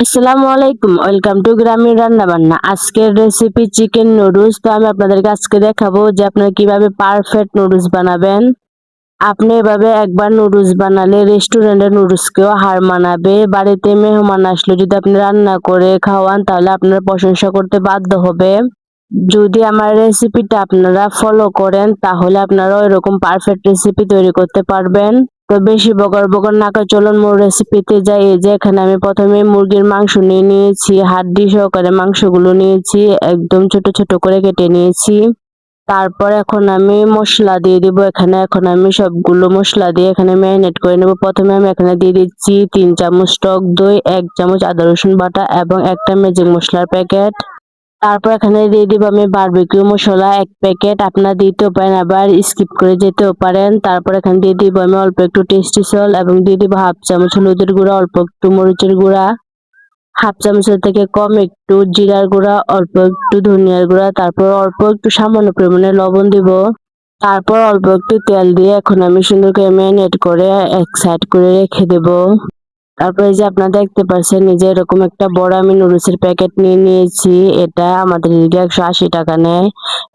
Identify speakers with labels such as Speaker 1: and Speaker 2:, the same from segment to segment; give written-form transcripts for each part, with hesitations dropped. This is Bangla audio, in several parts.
Speaker 1: আসসালামু আলাইকুম, ওয়েলকাম টু গ্রামীণ রান্না বান্না। আজকের রেসিপি চিকেন নুডলস। তো আমি আপনাদেরকে আজকে দেখাবো যে আপনারা কিভাবে পারফেক্ট নুডলস বানাবেন। আপনি এভাবে একবার নুডলস বানালে রেস্টুরেন্টের নুডলসকেও হার মানাবে। বাড়িতে মেহমান আসলে যদি আপনি রান্না করে খাওয়ান তাহলে আপনারা প্রশংসা করতে বাধ্য হবে। যদি আমার রেসিপিটা আপনারা ফলো করেন তাহলে আপনারা এরকম পারফেক্ট রেসিপি তৈরি করতে পারবেন। তো বেশি বকর বকর না করে চলুন মূল রেসিপিতে যাই। এই যে এখানে আমি প্রথমে মুরগির মাংস নিয়ে নিয়েছি, হাড্ডি সহকারে মাংসগুলো নিয়েছি, একদম ছোট ছোট করে কেটে নিয়েছি। তারপর এখন আমি মশলা দিয়ে দিব। এখন আমি সবগুলো মশলা দিয়ে এখানে ম্যারিনেট করে নেব। প্রথমে আমি এখানে দিয়ে দিচ্ছি 3 চামচ টক দই, 1 চামচ আদা রসুন বাটা এবং একটা ম্যাজিক মশলার প্যাকেট। তারপর এখানে দিয়ে দিব আমি বারবিকিউ মশলা 1 প্যাকেট। আপনারা দিতেও পারেন, আবার স্কিপ করে যেতেও পারেন। তারপর এখানে দিয়ে দিব আমি অল্প একটু টেস্টি সল্ট এবং দিয়ে দিব হাফ চামচ হলুদের গুঁড়া, অল্প একটু মরিচের গুঁড়া, হাফ চামচের থেকে কম একটু জিরার গুঁড়া, অল্প একটু ধনিয়ার গুঁড়া, তারপর অল্প একটু সামান্য পরিমাণে লবণ দিব। তারপর অল্প একটু তেল দিয়ে এখন আমি সুন্দর করে ম্যারিনেট করে এক সাইড করে রেখে দেব। তারপরে যে আপনারা দেখতে পাচ্ছেন যে এরকম একটা বড় আমি নুডলসের প্যাকেট নিয়ে নিয়েছি। এটা আমাদের এদিকে 180 টাকা নেয়।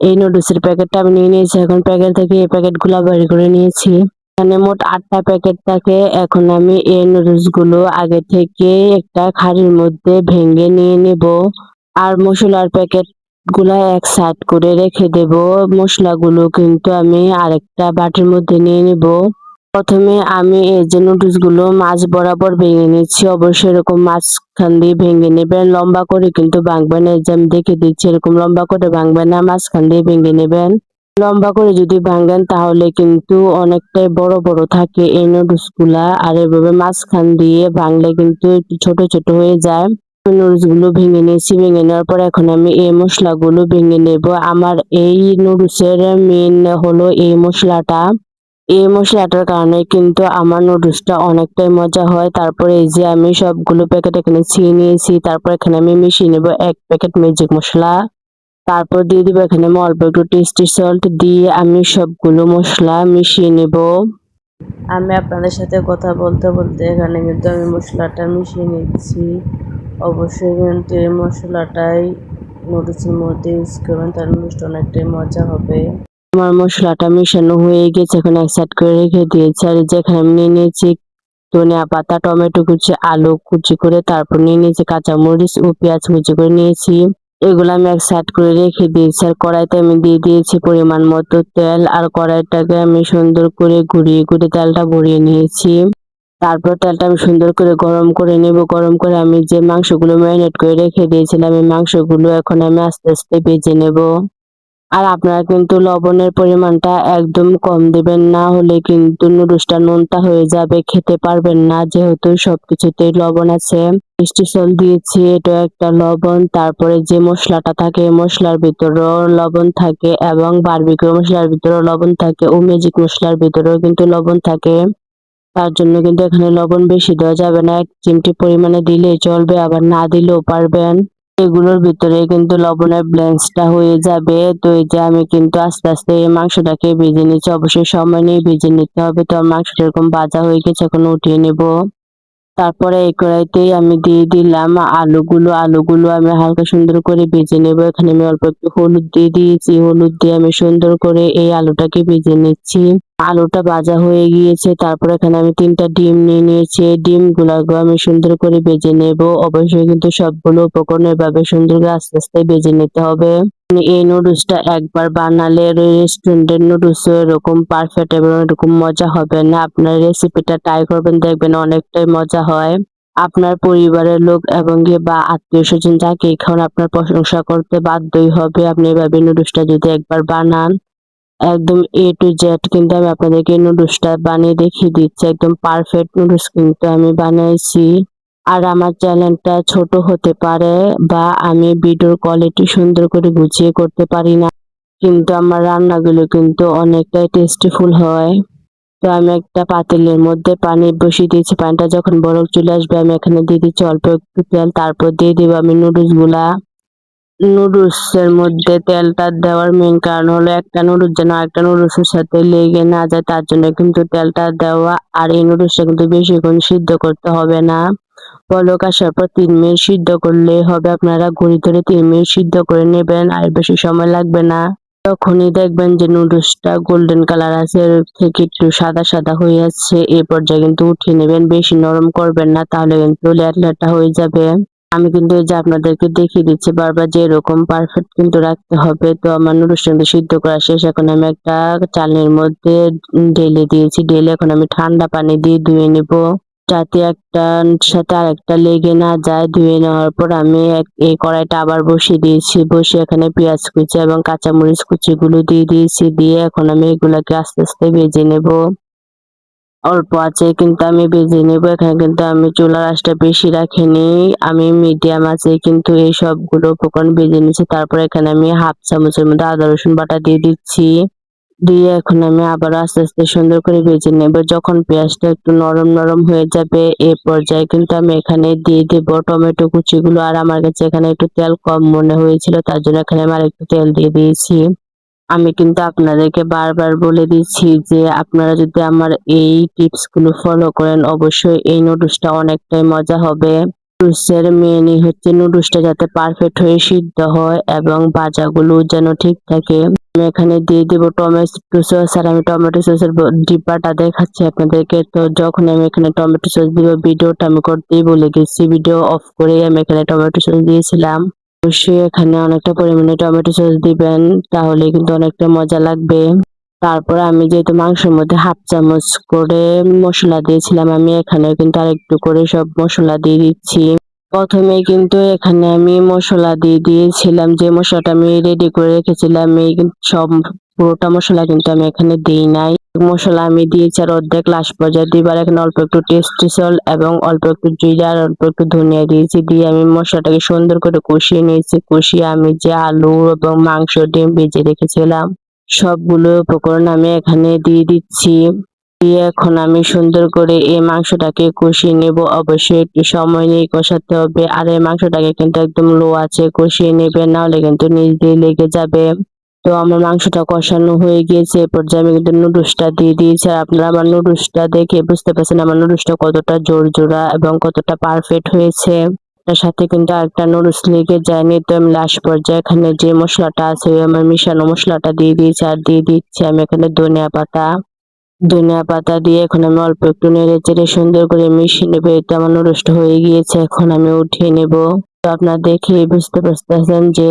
Speaker 1: এই নুডলসের প্যাকেটটা আমি নিয়ে নিয়েছি। এখন প্যাকেট থেকে এই প্যাকেটগুলো বের করে নিয়েছি। এখানে মোট 8টা প্যাকেট থাকে। এখন আমি এই নুডলস গুলো আগে থেকে একটা হাঁড়ির মধ্যে ভেঙে নিয়ে নেব। আর মশলার প্যাকেট গুলা এক সাইড করে রেখে দেব। মশলাগুলো কিন্তু আমি আরেকটা বাটির মধ্যে নিয়ে নেব। প্রথমে আমি এই যে নুডলস গুলো মাছ বরাবর ভেঙে নিচ্ছি। অবশ্যই এরকম মাঝখান দিয়ে ভেঙে নেবেন, লম্বা করে কিন্তু ভাঙবেন। এই যে আমি দেখে দিচ্ছি, এরকম লম্বা করে ভাঙবেন না, মাঝখান দিয়ে ভেঙে নেবেন। লম্বা করে যদি ভাঙেন তাহলে কিন্তু অনেকটাই বড় বড় থাকে এই নুডলস গুলা, আর এভাবে মাঝখান দিয়ে ভাঙলে কিন্তু একটু ছোট ছোট হয়ে যায়। নুডলস গুলো ভেঙে নিয়েছি। ভেঙে নেওয়ার পর এখন আমি এই মশলাগুলো ভেঙে নেব। আমার এই নুডলসের মেন হলো এই মশলাটা। এই মশলাটার কারণে কিন্তু আমার নুডলসটা অনেকটাই মজা হয়। তারপরে এই যে আমি সবগুলো প্যাকেট এখানে ছিঁড়ে নিয়েছি। তারপর এখানে আমি মিশিয়ে নেব 1 প্যাকেট ম্যাজিক মশলা। তারপর দিয়ে দিব এখানে আমি অল্প একটু টেস্টি সল্ট দিয়ে আমি সবগুলো মশলা মিশিয়ে নেব। আমি আপনাদের সাথে কথা বলতে বলতে এখানে কিন্তু আমি মশলাটা মিশিয়ে নিচ্ছি। অবশ্যই কিন্তু এই মশলাটাই নুডলসের মধ্যে ইউজ করবেন, তাহলে নুডলসটা অনেকটাই মজা হবে। আমার মশলাটা মিশানো হয়ে গেছে, এখন এক সাইড করে রেখে দিয়েছি। আর যেখানে আমি নিয়ে নিয়েছি ধনিয়া পাতা, টমেটো কুচি, আলু কুচি করে, তারপর নিয়ে নিয়েছি কাঁচামরিচ ও পেঁয়াজ কুচি করে নিয়েছি। এগুলো আমি এক সাইড করে রেখে দিয়েছি। আর কড়াইতে আমি দিয়ে দিয়েছি পরিমাণ মতো তেল, আর কড়াইটাকে আমি সুন্দর করে ঘুরিয়ে ঘুরিয়ে তেলটা ভরিয়ে নিয়েছি। তারপর তেলটা আমি সুন্দর করে গরম করে নেব। গরম করে আমি যে মাংসগুলো ম্যারিনেট করে রেখে দিয়েছিলাম এই মাংসগুলো এখন আমি আস্তে আস্তে ভেজে নেব। আর আপনারা কিন্তু লবণের পরিমাণটা একদম কম দিবেন, না হলে কিন্তু নুডলসটা নোনতা হয়ে যাবে, খেতে পারবেন না, যেহেতু সবকিছুতেই লবণ আছে। মিষ্টি সল্ট দিয়েছি, এটা একটা লবণ। তারপরে যে মশলাটা থাকে মশলার ভিতরেও লবণ থাকে, এবং বারবিকিউ মশলার ভিতরেও লবণ থাকে, ও ম্যাজিক মশলার ভিতরেও কিন্তু লবণ থাকে। তার জন্য কিন্তু এখানে লবণ বেশি দেওয়া যাবে না, 1 চিমটি পরিমাণে দিলেই চলবে, আবার না দিলেও পারবেন। এগুলোর ভিতরে কিন্তু লবণের ব্লেন্সটা হয়ে যাবে। তো এই যে আমি কিন্তু আস্তে আস্তে এই মাংসটাকে ভেজে নিচ্ছি। অবশ্যই সময় নিয়ে ভেজে নিতে হবে। তো আমার মাংসটা এরকম ভাজা হয়ে গেছে, এখন উঠিয়ে নেব। তারপরে এই কড়াইতেই আমি দিয়ে দিলাম আলুগুলো আমি হালকা সুন্দর করে ভেজে নেব। এখানে আমি অল্প একটু হলুদ দিয়ে দিয়েছি। হলুদ দিয়ে আমি সুন্দর করে এই আলুটাকে ভেজে নিচ্ছি। আলুটা ভাজা হয়ে গিয়েছে। তারপর এখানে আমি 3টা ডিম নিয়ে নিয়েছি। ডিমগুলোকে আমি সুন্দর করে ভেজে নেব। অবশ্যই কিন্তু সবগুলো উপকরণ এভাবে সুন্দর করে আস্তে আস্তে ভেজে নিতে হবে। এই নুডলসটা একবার বানালে রেস্টুরেন্টের নুডলস এরকম পারফেক্ট এবং এরকম মজা হবে না। আপনার রেসিপিটা ট্রাই করবেন, দেখবেন অনেকটাই মজা হয়। আপনার পরিবারের লোক এবং বা আত্মীয় স্বজন যাকেই খাওয়ান আপনার প্রশংসা করতে বাধ্যই হবে। আপনি এভাবে নুডলসটা যদি একবার বানান, একদম A to Z কিন্তু আমি আপনাদেরকে নুডলসটা বানিয়ে দেখিয়ে দিচ্ছি। একদম পারফেক্ট নুডলস কিন্তু আমি বানাইছি। আর আমার চ্যানেলটা ছোট হতে পারে বা আমি ভিডিওর কোয়ালিটি সুন্দর করে গুছিয়ে করতে পারি না, কিন্তু আমার রান্নাগুলো কিন্তু অনেকটাই টেস্টিফুল হয়। তো আমি একটা পাতিলের মধ্যে পানি বসিয়ে দিয়েছি। পানিটা যখন বলক চলে আসবে আমি এখানে দিয়ে দিচ্ছি অল্প একটু তেল। তারপর দিয়ে দিব আমি নুডলস গুলা। নুডলস এর মধ্যে তেলটা দেওয়ার মেইন কারণ হলো একটা নুডলস যেন আরেকটা নুডলসের সাথে লেগে না যায়, তার জন্য কিন্তু তেলটা দেওয়া। আর এই নুডলসটা কিন্তু বেশিক্ষণ সিদ্ধ করতে হবে না, বলক আসার পর 3 মিনিট সিদ্ধ করলে হবে। আপনারা ঘড়ি ধরে 3 মিনিট সিদ্ধ করে নেবেন, আর বেশি সময় লাগবে না। তখনই দেখবেন যে নুডলসটা গোল্ডেন কালার আছে, এর থেকে একটু সাদা সাদা হয়ে যাচ্ছে। এই পর্যায়ে কিন্তু উঠিয়ে নেবেন, বেশি নরম করবেন না, তাহলে কিন্তু ল্যাটলাটা হয়ে যাবে। আমি কিন্তু এই যে আপনাদেরকে দেখিয়ে দিচ্ছি বারবার যে এরকম পারফেক্ট কিন্তু রাখতে হবে। তো আমার নুডলসটা কিন্তু সিদ্ধ করা শেষ। এখন আমি একটা চালনির মধ্যে ঢেলে দিয়েছি। ঢেলে এখন আমি ঠান্ডা পানি দিয়ে ধুয়ে নেব, যাতে একটার সাথে আরেকটা লেগে না যায়। ধুয়ে নেওয়ার পর আমি এই কড়াইটা আবার বসিয়ে দিয়েছি। বসিয়ে এখানে পেঁয়াজ কুচি এবং কাঁচামরিচ কুচিগুলো দিয়ে দিয়েছি। দিয়ে এখন আমি এগুলাকে আস্তে আস্তে ভেজে নেব। অল্প আঁচে কিন্তু আমি ভেজে নেব। এখানে কিন্তু আমি চুলার আঁচটা বেশি রাখিনি, আমি মিডিয়াম আঁচে কিন্তু এই সবগুলো উপকরণ ভেজে নিচ্ছি। তারপর এখানে আমি হাফ চামচের মধ্যে আদা রসুন বাটা দিয়ে দিচ্ছি। দিয়ে এখন আমি আবার আস্তে আস্তে সুন্দর করে ভেজে নেব। যখন পেঁয়াজটা একটু নরম নরম হয়ে যাবে, এই পর্যায়ে কিন্তু আমি এখানে দিয়ে দেব টমেটো কুচিগুলো। আর আমার কাছে এখানে একটু তেল কম মনে হয়েছিল, তার জন্য এখানে আমি আরেকটু তেল দিয়ে দিয়েছি। আমি কিন্তু আপনাদেরকে বারবার বলে দিচ্ছি যে আপনারা যদি আমার এই টিপস গুলো ফলো করেন, অবশ্যই এই নুডলসটা অনেকটাই মজা হবে। নুডলসের মেনই হচ্ছে নুডলসটা যাতে পারফেক্ট হয়ে সিদ্ধ হয় এবং ভাজাগুলো যেন ঠিক থাকে। আমি এখানে দিয়ে দেব টমেটো সস, আর আমি টমেটো সসের ডিব্বাটা দেখাচ্ছি আপনাদেরকে। তো যখন আমি এখানে টমেটো সস দিব, ভিডিওটা আমি করতেই ভুলে গেছি, ভিডিও অফ করে আমি এখানে টমেটো সস দিয়েছিলাম। অবশ্যই এখানে অনেকটা পরিমাণে টমেটো সস দিবেন, তাহলে কিন্তু অনেকটা মজা লাগবে। তারপর আমি যেহেতু মাংসের মধ্যে হাফ চামচ করে মশলা দিয়েছিলাম, আমি এখানে কিন্তু আরেকটু করে সব মশলা দিয়ে দিচ্ছি। প্রথমে কিন্তু এখানে আমি মশলা দিয়ে দিয়েছিলাম, যে মশলাটা আমি রেডি করে রেখেছিলাম, এই সব পুরোটা মশলা কিন্তু আমি এখানে দিই নাই। মশলা আমি দিয়েছি আর অর্ধেক লাস্ট পর্যায়ে দিবার। এখানে অল্প একটু টেস্টি সল্ট এবং অল্প একটু জিরা আর অল্প একটু ধনিয়া দিয়েছি। দিয়ে আমি মশলাটাকে সুন্দর করে কষিয়ে নিয়েছি। কষিয়ে আমি যে আলু এবং মাংস ডিম ভেজে রেখেছিলাম, সবগুলো উপকরণ আমি এখানে দিয়ে দিচ্ছি। দিয়ে এখন আমি সুন্দর করে এই মাংসটাকে কষিয়ে নেব। অবশ্যই একটু সময় নিয়ে কষাতে হবে, আর এই মাংসটাকে কিন্তু একদম লো আছে কষিয়ে নেবেন, নাহলে কিন্তু নিচ দিয়ে লেগে যাবে। তো আমার মাংসটা কষানো হয়ে গিয়েছে, এ পর্যায়ে আমি কিন্তু নুডলসটা দিয়ে দিয়েছি। আর আপনারা আমার নুডলসটা দেখে বুঝতে পারছেন আমার নুডলসটা কতটা জোরজোড়া এবং কতটা পারফেক্ট হয়েছে। তার সাথে কিন্তু আরেকটা নুডলস লেগে যায়নি। তো আমি লাস্ট পর্যায়ে এখানে যে মশলাটা আছে, আমার মিশানো মশলাটা দিয়ে দিয়েছি, আর দিয়ে দিচ্ছি আমি এখানে ধনিয়া পাতা। ধনিয়া পাতা দিয়ে এখন আমি অল্প একটু নেড়ে চেড়ে সুন্দর করে মিশিয়ে নেবো। এটা আমার নুডলসটা হয়ে গিয়েছে, এখন আমি উঠিয়ে নেব। তো আপনারা দেখে বুঝতে পারতেছেন যে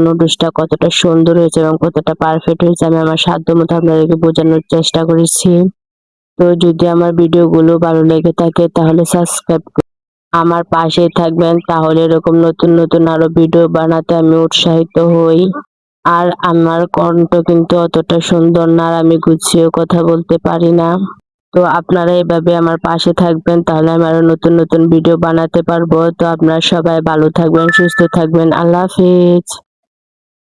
Speaker 1: নুডলসটা কতটা সুন্দর হয়েছে এবং কতটা পারফেক্ট হয়েছে। আমি আমার সাধ্য মতো আপনাদেরকে বোঝানোর চেষ্টা করেছি। তো যদি আমার ভিডিওগুলো ভালো লেগে থাকে তাহলে সাবস্ক্রাইব আমার পাশেই থাকবেন, তাহলে এরকম নতুন নতুন আরো ভিডিও বানাতে আমি উৎসাহিত হই। আর আমার কণ্ঠ কিন্তু অতটা সুন্দর না, আর আমি গুছিয়ে কথা বলতে পারি না। তো আপনারা এভাবে আমার পাশে থাকবেন, তাহলে আমি আরো নতুন নতুন ভিডিও বানাতে পারবো। তো আপনারা সবাই ভালো থাকবেন, সুস্থ থাকবেন। আল্লাহ হাফেজ।